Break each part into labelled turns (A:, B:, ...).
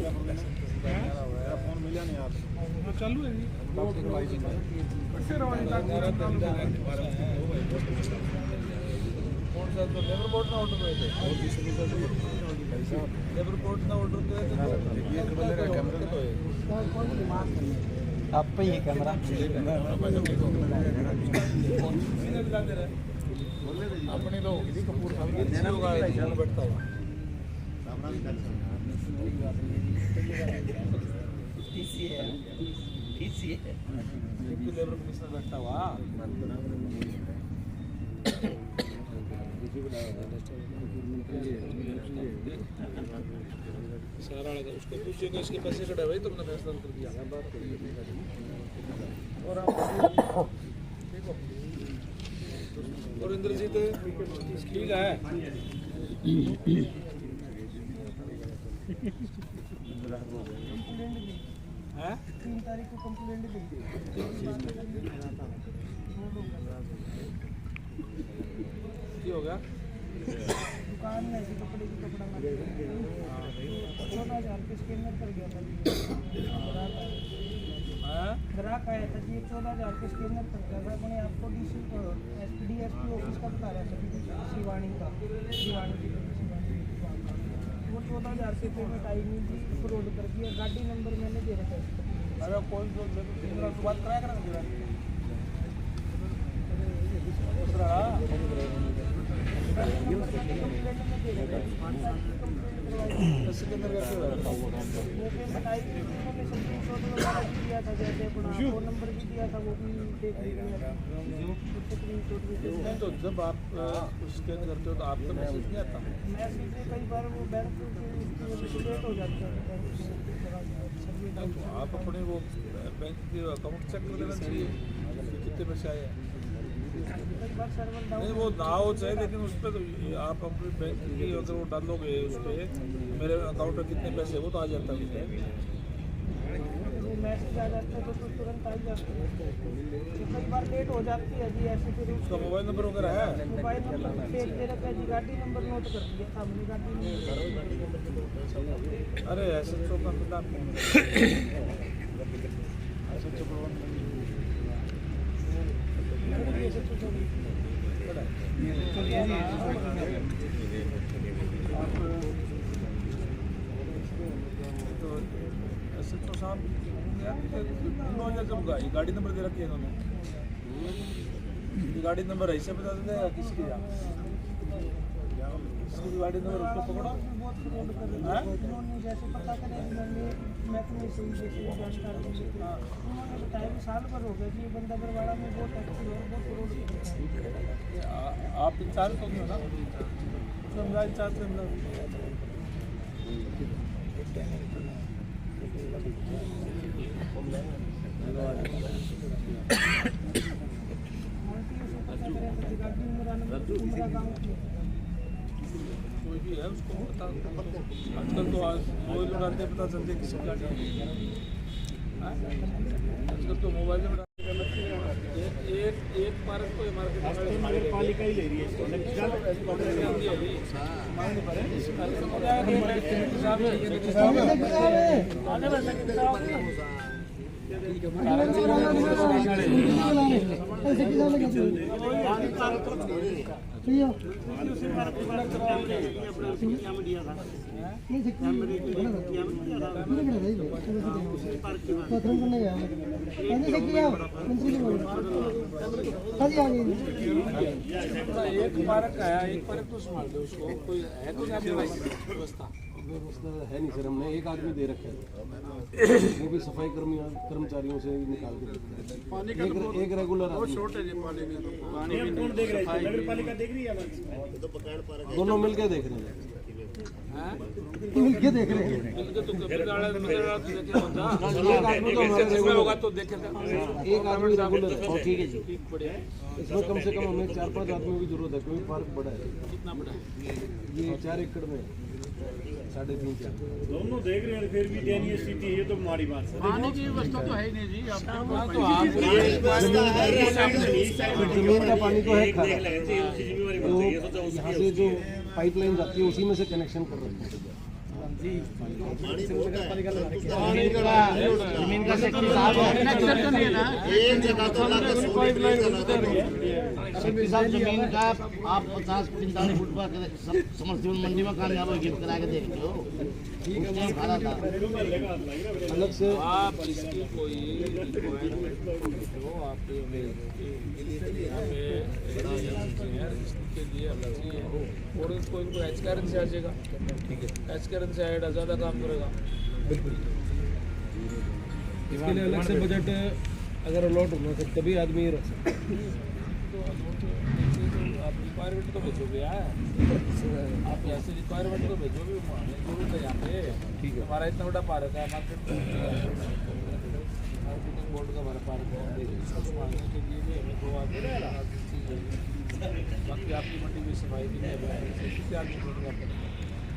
A: Phone मिला नहीं यार
B: चालू है कौन सा तो लेबर बोर्ड ना ऑर्डर हुए थे लेबर बोर्ड ना ऑर्डर हुए थे
C: आप पे ही कैमरा
B: अपने लोग कपूर बैठता हुआ लेबर कमिश्नर बैठता हुआ सारा उसको पूछेगा इसके पैसे कटे भाई तुमने फैसला कर दिया और आप ठीक हो और इंद्रजीत ठीक है हैं
D: 3 तारीख को कंप्लेंट दी
B: हो गया
D: दुकान में ऐसे कपड़े की कपड़ा 14,000 के स्कैनर कर गया था ग्राहक आया था जी 14,000 के स्कैनर कर गया था मैंने आपको DSP ऑफिस का बता रहा था शिवानी का वो 14,000 के पेमेंट आई नहीं थी फ्रॉड कर दिया गाड़ी नंबर मैंने दे रखा है
B: अरे कौन बात कराया कर
D: नंबर भी दिया था वो भी
B: तो जब आप स्कैन करते हो तो आपका मैसेज नहीं आता
D: मैसेज कई बार वो बैंक लेट हो जाता है
B: आप अपने वो बैंक के अकाउंट चेक कर देना चाहिए कितने पैसे आए हैं नहीं वो ना हो चाहे लेकिन उस पर तो आप अपने बैंक की अगर वो डालोगे उस पर मेरे अकाउंट में कितने पैसे वो तो आ जाता है उस पर
D: मैसेज आ जाता है तो तुरंत आ जाता है कई बार लेट हो जाती है जी ऐसे फिर
B: उसका मोबाइल नंबर वगैरह है
D: मोबाइल नंबर पेज दे रखा है जी गाड़ी नंबर नोट कर दिया सामने गाड़ी
B: अरे ऐसे तो का पता तो साहब जब गाड़ी नंबर दे रखी है इन्होंने गाड़ी नंबर ऐसे बता देते हैं किसकी गाड़ी नंबर उसको पकड़ो
D: जैसे पता करें महकमे से उन्होंने बताया कि साल भर हो गया जी बंदा बरवाड़ा में बहुत एक्टिव है बहुत करोड़
B: आप इंचार्ज तो नहीं हो ना समझा इंचार्ज कोई भी है उसको पता आजकल तो मोबाइल में डालते पता चलते किसी गाड़ी आजकल तो मोबाइल में एक पार्क तो मार्केट
A: पालिका ही ले रही है
B: एक पार्क आया एक पार्क तो संभाल दो उसको कोई है तो व्यवस्था
A: है नहीं सर हमने एक आदमी दे रखे हैं वो भी सफाई कर्मचारियों से निकाल के एक रेगुलर दोनों मिलके देख रहे हैं मिलके देख रहे हैं
B: होगा तो देखे
A: एक आदमी रेगुलर ठीक है जी इसमें कम से कम हमें 4-5 आदमियों की जरूरत है क्योंकि पार्क बड़ा है
B: कितना बड़ा
A: ये 4 एकड़ में 3.5-4
E: दोनों देख रहे हैं फिर भी दयनीय स्थिति है ये तो हमारी बात है
B: पानी की व्यवस्था तो है ही नहीं जी
A: जमीन का पानी तो है खारा तो यहाँ से जो पाइपलाइन जाती है उसी में से कनेक्शन कर रहे हैं
C: जमीन का सेक्टर साहब एक जगह तो सेक्टर साहब जमीन का आप 50-45 फुट पर समरसेबल मंडी में कामयाब गिफ्ट करा के देखते हो।
A: अलग से
B: आप इसकी कोई रिक्वायरमेंट जो आप के लिए अलग ही है और इनको एच कैरन से आ जाएगा। ठीक है, एच कैरन से आएगा ज़्यादा काम करेगा।
A: बिल्कुल इसके लिए अलग से बजट अगर अलॉट होना तो तभी आदमी रख सकता है।
B: आप रिक्वायरमेंट तो भेजोगे यार, आप ऐसे रिक्वायरमेंट तो भेजोगे, जरूरत है यहाँ पे। ठीक है, हमारा इतना बड़ा पार्क है, मार्केट मार्केटिंग बोर्ड का हमारा पार्क है, मांगने के लिए भी हमें 2 आदमी बाकी आपकी मंडी में सफाई भी नहीं है,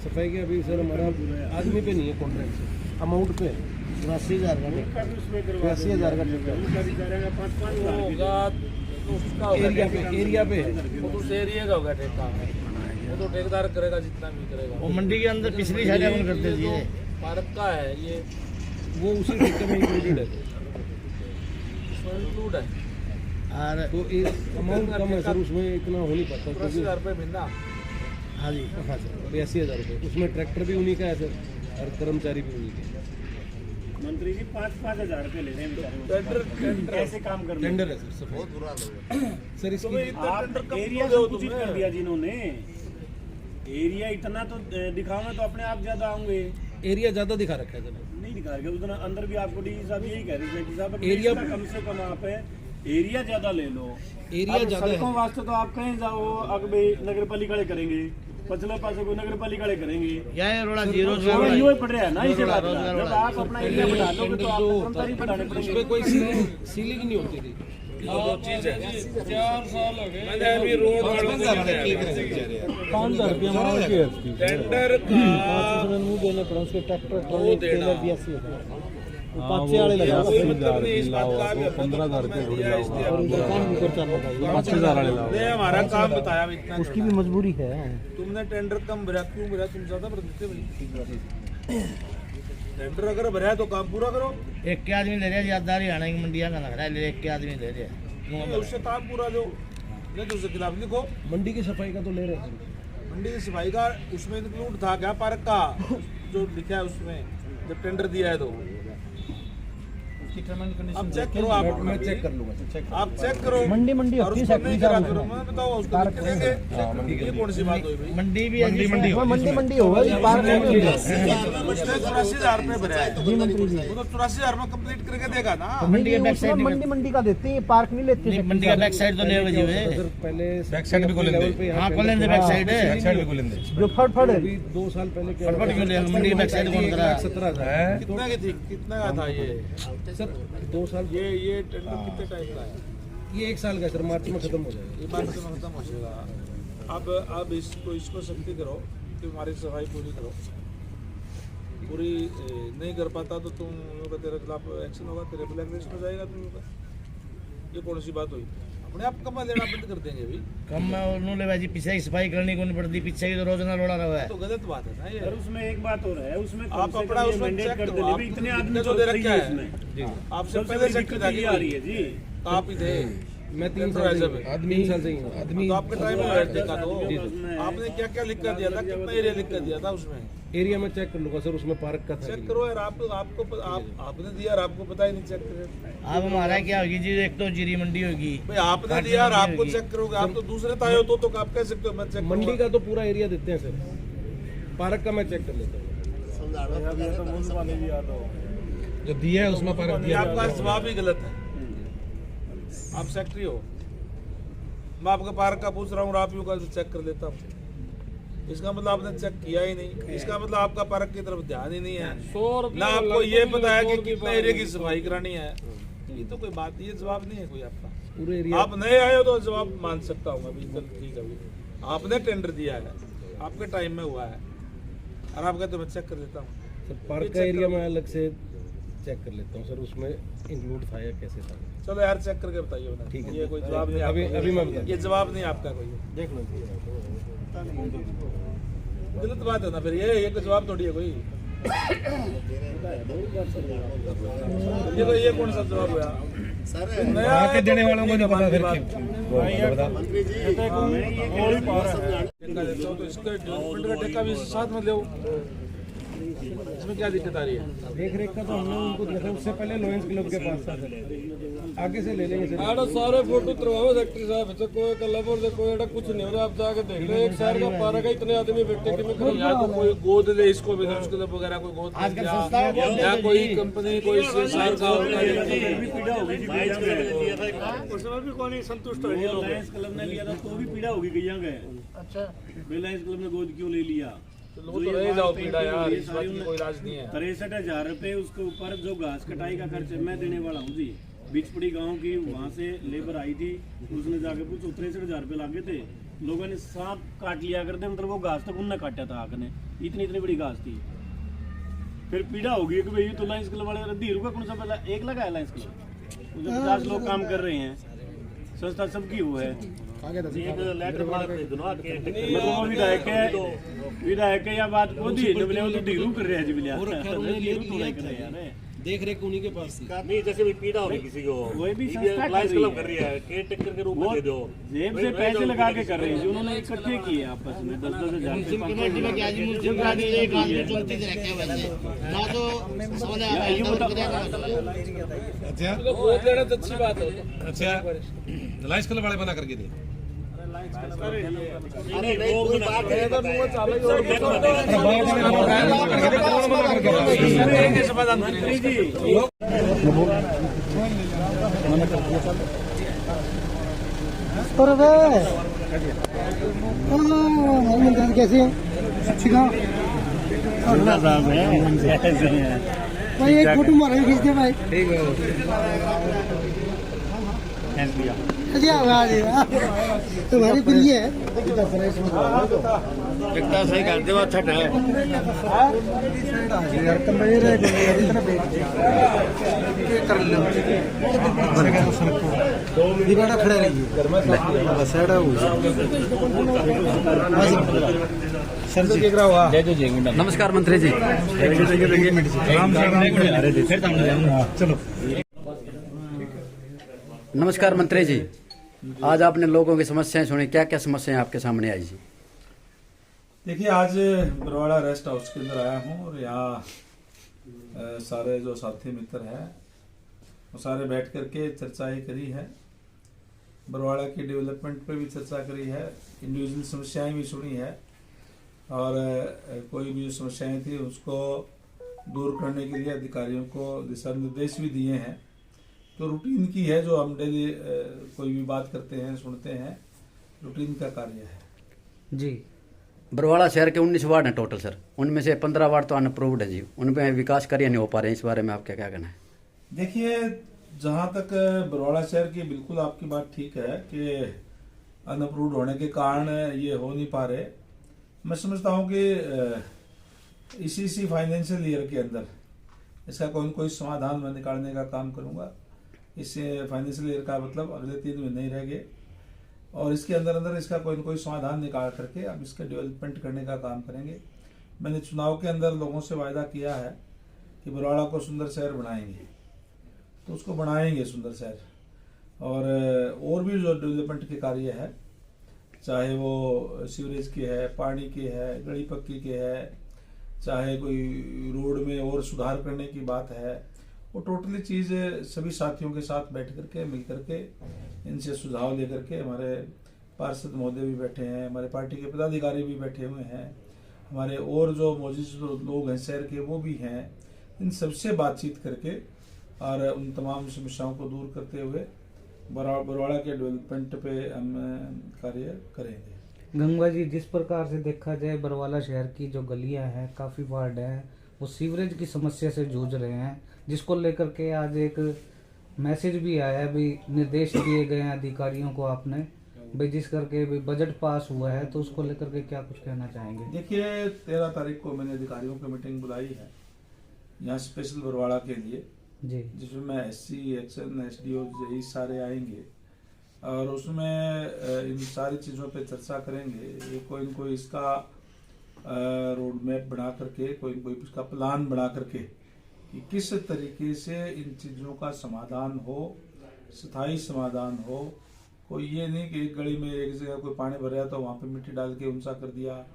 A: सफाई के अभी सर हमारा आदमी पे नहीं है, कॉन्ट्रैक्ट से अमाउंट पे
C: 80,000 का
A: 80,000 का ठेका
B: होगा तो उसका
A: एरिया पे है।
B: वो तो उस एरिया का होगा ठेका, वो तो ठेकेदार करेगा जितना भी करेगा।
C: वो मंडी के अंदर पिछली साइड अपन करते थे
B: पार्क का है ये,
A: वो उसी ठेके में इंक्लूडेड है।
B: इसमें इंक्लूड है।
C: और
A: तो अमाउंट कम है सर, उसमें इतना हो नहीं पाता।
B: 80,000 रुपये महीना।
C: हाँ जी
A: हाँ सर 82,000 रुपये, उसमें ट्रैक्टर भी उन्हीं का है सर और कर्मचारी भी उन्हीं के।
E: मंत्री जी 5-5 हजार रुपये ले रहे हैं
B: टेंडर
E: कैसे काम कर रहे हैं?
A: टेंडर है सर बहुत बुरा सर इसकी
E: आप एरिया संकुचित कर दिया जिन्होंने, एरिया इतना तो दिखाओ ना तो अपने आप ज्यादा होंगे।
A: एरिया ज़्यादा दिखा रखा है सर।
E: नहीं दिखा रहे, उधर अंदर भी आपको डी साहब यही कह रहे थे कि साहब
A: एरिया
E: कम से कम आप एरिया ज्यादा ले लो।
A: एरिया
E: अब
A: ज़्यादा
E: सड़कों
A: है।
E: वास्ते तो आप कहीं जाओ अगबे नगर पालिका करेंगे, पछले पास को नगर पालिका करेंगे,
C: या रोड़ा जी
E: और
C: रोजगार
E: ये पड़ रहा है ना इसे बात। जब आप अपना एरिया बढ़ा लोगे तो आपको कर्मचारी बढ़ाने
A: उसमें
E: पड़ेंगे।
A: कोई सीलिंग नहीं होती थी।
B: दो चीज है, 4 साल हो गए मैंने अभी रोड वालों को टेंडर का वो देना।
A: पाँच वाले लगा
B: इस बात का भी 15,000 रुपये ने हमारा काम बताया इतना।
C: उसकी भी मजबूरी है।
B: तुमने टेंडर कम भरा, क्यों भरा? तुम ज्यादा भर देते भाई। टेंडर अगर भरा है तो काम पूरा करो।
C: एक के आदमी ले रहे हैं याददार हरियाणा की मंडिया का लग रहा है, एक के आदमी ले रहे हैं
B: उससे काम पूरा दो, नहीं तो उसके खिलाफ लिखो।
A: मंडी की सफाई का तो ले रहे हैं।
B: मंडी की सफाई का उसमें इंक्लूड था क्या पार्क का जो लिखा है उसमें जब टेंडर दिया है तो? अब चेक करो आप,
A: मैं चेक कर लूँगा सर।
B: आप चेक करो।
D: मंडी
B: और उसको नहीं करा करो, मैं बताओ उसको लिख के देंगे। ये कौन सी बात हुई भाई?
C: मंडी भी मंडी
D: मंडी होगा ये पार्क नहीं होगा।
B: 84,000 रुपये भरा है वो तो 84,000 में कंप्लीट करके देगा ना।
C: मंडी के बैक साइड
D: मंडी का देते हैं, पार्क नहीं लेते।
C: मंडी का बैक साइड तो ले बजे हुए
A: सर पहले
F: बैक साइड भी खोलेंगे।
C: हाँ खोलेंगे बैक साइड है
F: भी खोलेंगे।
D: जो फट है
A: अभी 2 साल पहले क्या
C: फटफट क्यों ले मंडी के बैक साइड कौन करा?
A: 17,000
B: कितना की थी, कितना का था ये?
A: सर 2 साल
B: ये टेंडर कितने टाइम का है?
A: ये 1 साल का है सर, मार्च में खत्म हो जाएगा।
B: ये बात में खत्म हो जाएगा। अब इसको सख्ती करो कि हमारी सफाई पूरी करो। पूरी नहीं कर पाता तो तुम तेरे खिलाफ एक्शन होगा, तेरे ब्लैक लिस्ट में जाएगा तुम। ये कौन सी बात हुई? अपने आप कमा लेना बंद कर देंगे अभी।
C: कम में उन्होंने भाई पीछे की सफाई करनी को नहीं पड़ती, पीछे की तो रोजाना रोड़ा रहा है।
B: तो गलत बात है ना ये।
E: और उसमें एक बात और है, उसमें
B: आप अपना उसमें चेक
E: कर
B: करो,
E: दे
B: आप
E: इतने आदमी
B: जो दे रखा है
E: इसमें
B: आपसे
E: सबसे
B: पहले
E: बड़ी
B: चेक
E: दिक्कत
B: कर
E: ये आ रही है जी।
B: आप ही थे
A: मैं 3 साल से आदमी 3 साल से ही हूँ। आदमी
B: तो आपके टाइम में देखा तो आपने क्या क्या लिख कर दिया था, कितना एरिया लिख कर दिया था उसमें?
A: एरिया में चेक कर लूँगा सर, उसमें पार्क का था।
B: चेक करो यार, आपने दिया और आपको पता ही नहीं चेक करे।
C: अब हमारा क्या होगी जी, एक तो जीरी मंडी होगी
B: भाई आपने दिया और आपको चेक करोगे, आप तो दूसरे ताए हो तो आप कह सकते हो मैं चेक
A: मंडी का तो पूरा एरिया देते हैं सर, पार्क का मैं चेक कर लेता हूँ।
F: जो दिया है उसमें पर
B: आपका जवाब ही गलत है। आप सेक्रेटरी हो, मैं आपका पार्क का पूछ रहा हूँ, आप यू का चेक कर लेता हूँ। इसका मतलब आपने चेक किया ही नहीं, इसका मतलब आपका पार्क की तरफ ध्यान ही नहीं है ना। आपको ये पता है कि कितना एरिया की सफाई करानी है। ये तो कोई बात, ये जवाब नहीं है कोई आपका।
A: पूरे एरिया
B: आप नए आए हो तो जवाब मान सकता हूँ अभी, चल ठीक है। अभी आपने टेंडर दिया है, आपके टाइम में हुआ है और आप कहते मैं चेक कर लेता हूँ।
A: सर पार्क का एरिया मैं अलग से चेक कर लेता हूँ सर, उसमें इंक्लूड था या कैसे था?
B: चलो यार चेक करके बताइए।
A: ठीक है,
B: ये कोई जवाब नहीं
A: अभी
B: आपका।
A: अभी मैं बता
B: ये जवाब नहीं आपका कोई।
A: देख लो।
B: गलत बात है ना फिर ये तो जवाब थोड़ी है कोई। ये कौन सा जवाब हुआ?
F: वहाँ के देने वालों को नहीं पता फिर
B: तो इसका डेवलपमेंट का ठेका भी साथ में लो, इसमें क्या दिक्कत आ रही है?
A: देख रेख का तो हमने उनको देखा, उससे पहले लॉयंस क्लब के पास था, आगे से ले लेंगे सर।
G: आड़ा सारे फोटो करवाओ सेक्रेटरी साहब से, कोई कलर से कोई एड़ा कुछ नहीं हो रहा। आप जाके देख रहे एक शहर का पार्क है, इतने आदमी बैठे कि मैं
B: या तो कोई गोद ले इसको भी क्लब वगैरह कोई गोद या कोई कंपनी कोई शहर का
E: पीड़ा होगी
G: उसमें भी कौन संतुष्ट हो।
E: लायंस क्लब ने लिया था तो भी पीड़ा होगी गैया गए। अच्छा लायंस क्लब ने गोद क्यों ले लिया?
B: लोग तो रह जाओ पीड़ा यार, इस बात की कोई इलाज नहीं है।
E: 63,000 रुपए उसके ऊपर जो घास कटाई का खर्च मैं देने वाला हूँ जी। बिचपड़ी गांव की वहाँ से लेबर आई थी, उसने जाके पूछो 63,000 रुपए लागे थे। लोगों ने सांप काट लिया करते, मतलब वो घास तक उनने काटा था आग ने, इतनी बड़ी घास थी। फिर पीड़ा होगी कि भाई तो लायंस क्लब वाले धीरू का कौन सा पहला एक लगा है लायंस क्लब, 50 लोग काम कर रहे हैं, संस्था सबकी वो है। विधायक या बात को दी तो धीरू कर रहे हैं जी बिलिया
A: देख रेख उन्हीं के पास थी।
G: नहीं जैसे भी पीड़ा होगी किसी को,
E: वही भी
G: लायंस क्लब कर रही है, केयर टेकर के रूप में दे दो।
E: जेब से पैसे लगा के कर रहे हैं, उन्होंने इकट्ठे किए आपस में 10-10 हजार।
C: कमेटी में क्या जी, मुंसिपल कमेटी एक आदमी 34 रखे हुए थे ना, तो समझ आया।
F: अच्छा
G: गोद लेना तो अच्छी बात है।
F: अच्छा लायंस क्लब वाले मना करके दिए।
G: अरे नहीं कोई बात है तो मुंह चाले
D: मंत्री कैसे हैं? भाई एक फोटो मारो खींच दे भाई। तुम्हारी प्रिय है
G: कितना सही करते हो, छठ है
A: खड़े रहिए
H: नमस्कार मंत्री जी।
F: चलो
H: नमस्कार मंत्री जी, आज आपने लोगों की समस्याएं सुनी, क्या क्या समस्याएं आपके सामने आई जी?
B: देखिए आज बरवाड़ा रेस्ट हाउस के अंदर आया हूँ और यहाँ सारे जो साथी मित्र हैं वो सारे बैठ करके चर्चाएं करी है, बरवाड़ा की डेवलपमेंट पे भी चर्चा करी है, इंडिविजुअल समस्याएं भी सुनी है और कोई भी जो समस्याएं थी उसको दूर करने के लिए अधिकारियों को दिशा निर्देश भी दिए हैं। तो रूटीन की है, जो हम डेली कोई भी बात करते हैं सुनते हैं, रूटीन का कार्य है
H: जी। बरवाड़ा शहर के 19 वार्ड हैं टोटल सर, उनमें से 15 वार्ड तो अनअप्रूव्ड है जी, उनमें विकास कार्य नहीं हो पा रहे हैं, इस बारे में आपका क्या कहना है?
B: देखिए जहाँ तक बरवाड़ा शहर की, बिल्कुल आपकी बात ठीक है कि अनअप्रूव्ड होने के कारण ये हो नहीं पा रहे। मैं समझता हूँ कि इसी फाइनेंशियल ईयर के अंदर इसका कोई न कोई समाधान मैं निकालने का काम करूँगा। इस फाइनेंशियल ईयर का मतलब अगले 3 महीने ही रह गए और इसके अंदर अंदर इसका कोई न कोई समाधान निकाल करके अब इसका डेवलपमेंट करने का काम करेंगे। मैंने चुनाव के अंदर लोगों से वायदा किया है कि बरवाड़ा को सुंदर शहर बनाएंगे, तो उसको बनाएंगे सुंदर शहर। और भी जो डेवलपमेंट के कार्य है, चाहे वो सीवरेज के है, पानी के है, गली पक्की के है, चाहे कोई रोड में और सुधार करने की बात है, वो टोटली चीज़ सभी साथियों के साथ बैठ करके मिल करके इनसे सुझाव लेकर के, हमारे पार्षद महोदय भी बैठे हैं, हमारे पार्टी के पदाधिकारी भी बैठे हुए हैं, हमारे और जो मौजूद लोग हैं शहर के वो भी हैं, इन सबसे बातचीत करके और उन तमाम समस्याओं को दूर करते हुए बरवाड़ा के डेवलपमेंट पे हम कार्य करेंगे।
D: गंगा जी, जिस प्रकार से देखा जाए बरवाला शहर की जो गलियां हैं, काफ़ी वार्ड हैं, वो सीवरेज की समस्या से जूझ रहे हैं, जिसको लेकर के आज एक मैसेज भी आया है, भी निर्देश दिए गए हैं अधिकारियों को आपने, भाई जिस करके भी बजट पास हुआ है, तो उसको लेकर के क्या कुछ कहना चाहेंगे?
B: देखिए 13 तारीख को मैंने अधिकारियों की मीटिंग बुलाई है यहाँ स्पेशल बरवाड़ा के लिए
D: जी,
B: जिसमें SC, एक्शन, SDO यही सारे आएंगे और उसमें इन सारी चीज़ों पे चर्चा करेंगे। ये कोई न कोई इसका रोड मैप बना करके कोई उसका प्लान बना करके कि किस तरीके से इन चीज़ों का समाधान हो, स्थायी समाधान हो। कोई ये नहीं कि एक गली में एक जगह कोई पानी भर गया तो वहाँ पे मिट्टी डाल के ऊंचा कर दिया,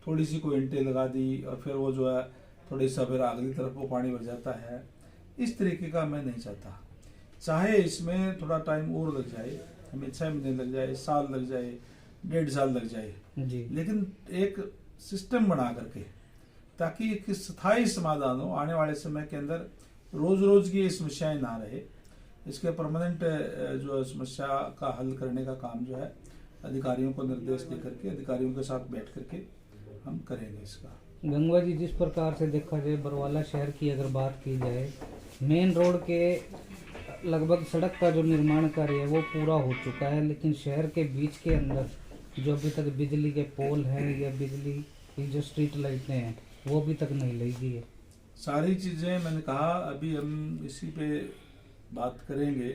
B: थोड़ी सी कोई ईंटें लगा दी और फिर वो जो है थोड़ी सा फिर अगली तरफ वो पानी भर जाता है। इस तरीके का मैं नहीं चाहता। चाहे इसमें थोड़ा टाइम और लग जाए, हमें 6 महीने लग जाए, साल लग जाए, 1.5 साल लग जाए,
D: जी।
B: लेकिन एक सिस्टम बना करके ताकि एक स्थायी समाधान हो। आने वाले समय के अंदर रोज रोज की ये समस्याएं ना रहे, इसके परमानेंट जो समस्या का हल करने का काम जो है अधिकारियों को निर्देश दे करके अधिकारियों के साथ बैठ करके हम करेंगे इसका।
D: गंगवा जी, जिस प्रकार से देखा जाए बरवाला शहर की अगर बात की जाए, मेन रोड के लगभग सड़क का जो निर्माण कार्य है वो पूरा हो चुका है, लेकिन शहर के बीच के अंदर जो अभी तक बिजली के पोल हैं या बिजली की जो स्ट्रीट लाइटें हैं वो अभी तक नहीं लगी है।
B: सारी चीज़ें मैंने कहा अभी हम इसी पे बात करेंगे।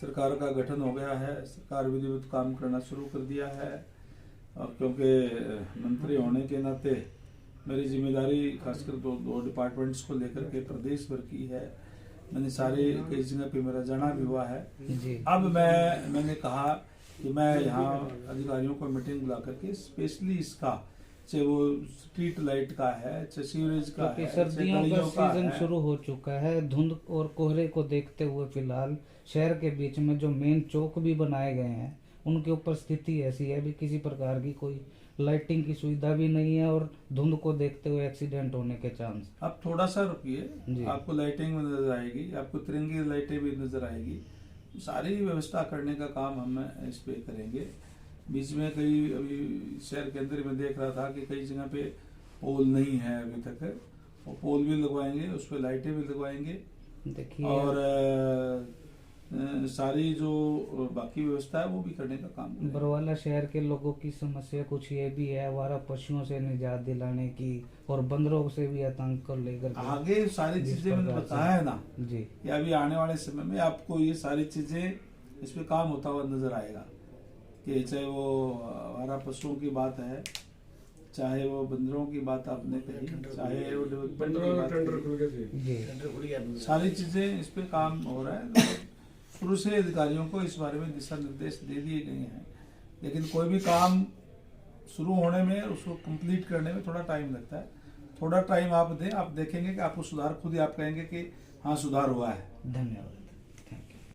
B: सरकार का गठन हो गया है, सरकार विधिवत काम करना शुरू कर दिया है और क्योंकि मंत्री होने के नाते मेरी जिम्मेदारी खासकर दो डिपार्टमेंट्स को लेकर के प्रदेश भर की है। मैंने सारे कई जगह पे मेरा जाना भी हुआ है
D: जी।
B: अब मैंने कहा कि मैं यहाँ अधिकारियों को मीटिंग बुला करके स्पेशली इसका, चाहे वो स्ट्रीट लाइट का है, चाहे सीवरेज का
D: क्योंकि
B: है,
D: सर्दियों का सीजन
B: है।
D: शुरू हो चुका है, धुंध और कोहरे को देखते हुए फिलहाल शहर के बीच में जो मेन चौक भी बनाए गए हैं उनके ऊपर स्थिति ऐसी है भी किसी प्रकार की कोई लाइटिंग की सुविधा भी नहीं है और धुंध को देखते हुए एक्सीडेंट होने के चांस।
B: आप थोड़ा सा
D: जी।
B: रुकिए, आपको लाइटिंग में नजर आएगी, आपको तिरंगी लाइटें भी नजर आएगी। सारी व्यवस्था करने का काम हम इस पे करेंगे। बीच में कई अभी शहर के अंदर में देख रहा था कि कई जगह पे पोल नहीं है अभी तक, वो पोल भी लगवाएंगे, उस पर लाइटें भी लगवाएंगे
D: देखिए
B: और सारी जो बाकी व्यवस्था है वो भी करने का काम करेंगे।
D: बरवाला शहर के लोगों की समस्या कुछ ये भी है, आवारा पशुओं से निजात दिलाने की और बंदरों से भी आतंक को लेकर के
B: आगे सारी
D: जिस
B: चीजें मैंने
D: प्रकार से-
B: बताया है ना
D: जी।
B: कि अभी आने वाले समय में आपको ये सारी चीजें इस पे काम होता हुआ नजर आएगा कि चाहे वो आवारा पशुओं की बात है, चाहे वो बंदरों की बात आपने कही, चाहे वो डेवलपमेंट की बात कही,
D: जी।
B: सारी चीजें इस पे काम हो रहा है। तो शुरू से अधिकारियों को इस बारे में दिशा निर्देश दे दिए गए हैं, लेकिन कोई भी काम शुरू होने में उसको कंप्लीट करने में थोड़ा टाइम लगता है। थोड़ा टाइम आप दें, आप देखेंगे कि आपको सुधार खुद ही आप कहेंगे कि हाँ सुधार हुआ है।
D: धन्यवाद।